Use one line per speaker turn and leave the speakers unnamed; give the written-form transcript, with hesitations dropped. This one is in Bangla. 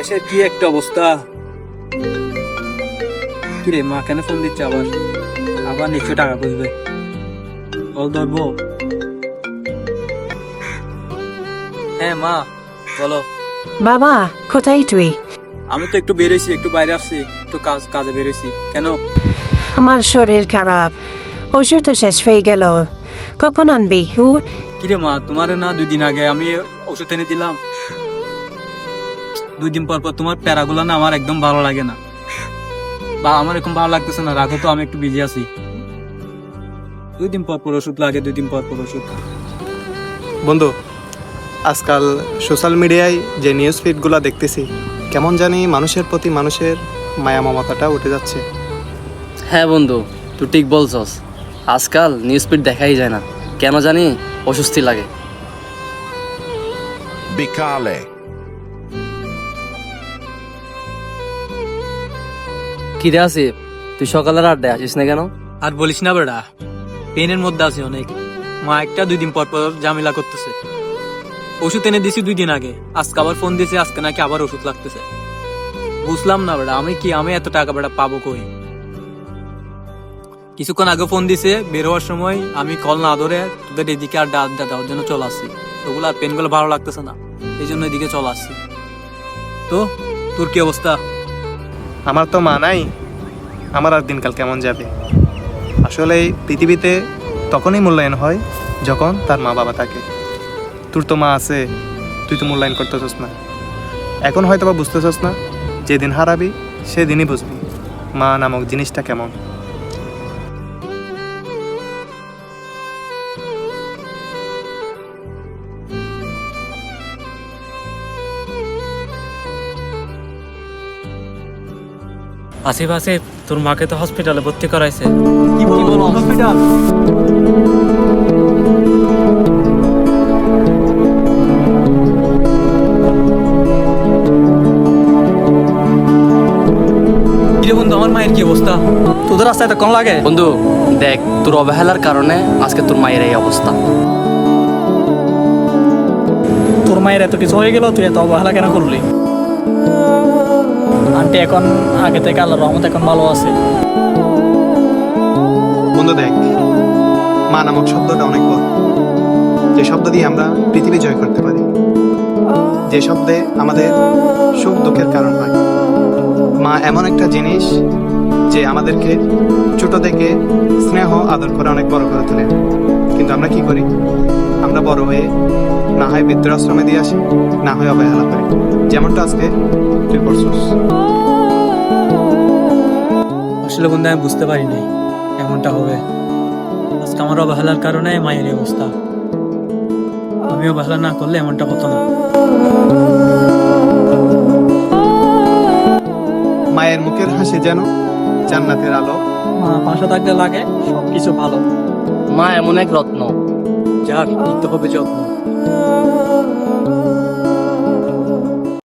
দেশের কি একটা অবস্থা। কিরে মা কেন ফোন দিচ্ছে আবার? আবার নিশ্চয় টাকা খুঁজবে। বল ধরবো। হ্যাঁ মা বলো।
বাবা, কোথায় তুই?
আমি তো একটু বেরোইছি, একটু বাইরে আসছি, একটু কাজে বেরোইছি। কেন?
আমার শরীর খারাপ, ওষুধ তো শেষ হয়ে গেল। কখন আনবি?
কিরে মা, তোমার না 2 দিন আগে আমি ওষুধ এনে দিলাম। 2 দিন পর পর তোমার প্যারাগুলো না আমার একদম ভালো লাগে না, বা আমার এখন ভালো লাগতেছে না। রাখো তো, আমি একটু বিজি আছি। 2 দিন পর পর ওষুধ লাগে, 2 দিন পর পর ওষুধ।
বন্ধু, আজকাল সোশ্যাল মিডিয়ায় যে নিউজ ফিডগুলো দেখতেছি, কেমন জানি মানুষের প্রতি মানুষের মায়া মমতাটা উঠে যাচ্ছে।
হ্যাঁ বন্ধু, তুই ঠিক বলছস। আজকাল নিউজ ফিড দেখাই যায় না, কেন জানি অস্বস্তি লাগে।
বিকালে
কিরে আসিফ, তুই সকালের আড্ডায় আসিস না কেন?
আর বলিস না বেড়া, পেনের মধ্যে আছে অনেক। মা একটা 2 দিন পর পর ঝামেলা করতেছে। ওষুধ এনে দিছি 2 দিন আগে, আজকে আবার ফোন দিয়েছে, আজকে নাকি আবার ওষুধ লাগতেছে। বুঝলাম না বেড়া, আমি এত টাকা বেড়া পাবো কই? কিছুক্ষণ আগে ফোন দিছে, বের হওয়ার সময় আমি কল না ধরে তোদের এদিকে আর আড্ডা দেওয়ার জন্য চলে আসছি। ওগুলো আর পেনগুলো ভালো লাগতেছে না, এই জন্য এদিকে চলে আসছি। তো তোর কি অবস্থা?
আমার তো মা নাই, আমার আর দিনকাল কেমন যাবে? আসলে এই পৃথিবীতে তখনই মূল্যায়ন হয় যখন তার মা বাবা থাকে। তোর তো মা আছে, তুই তো মূল্যায়ন করতেছস না। এখন হয়তো বা বুঝতেছস না, যেদিন হারাবি সেদিনই বুঝবি মা নামক জিনিসটা কেমন।
আসিফ আসিফ, তোর মাকে তো হসপিটালে ভর্তি করাইছে।
কি বলো? হসপিটাল? কিরে বন্ধু, আমার মায়ের কি অবস্থা? তোদের রাস্তায় তো কম লাগে।
বন্ধু দেখ, তোর অবহেলার কারণে আজকে তোর মায়ের এই অবস্থা।
তোর মায়ের এত কিছু হয়ে গেল, তুই এত অবহেলা কেন করলি? আন্টি এখন আগে থেকে আল্লাহর রহমত এখন ভালো আছে।
বন্ধু দেখ, মা নামক শব্দটা অনেক বড়। যে শব্দ দিয়ে আমরা পৃথিবী জয় করতে পারি, যে শব্দে আমাদের সুখ দুঃখের কারণ হয়। মা এমন একটা জিনিস যে আমাদেরকে ছোট থেকে স্নেহ আদর করে অনেক বড় করে তোলে। কিন্তু আমরা কি করি? আমরা বড় হয়ে না হয় বৃদ্ধাশ্রমে দিয়ে আসি, না হয় অবহেলা করি, যেমনটা আজকে তুই করছিস।
আসলে বন্ধু আমি বুঝতে পারি নাই এমনটা হবে। আজকে আমার অবহেলার কারণে মায়ের এই অবস্থা। আমি অবহেলা না করলে এমনটা হতো না।
মায়ের মুখের হাসি যেন জান্নাতের আলো।
মা পাশে থাকলে লাগে সবকিছু ভালো।
মা এমন এক রত্ন,
যার নিতে হবে যত্ন।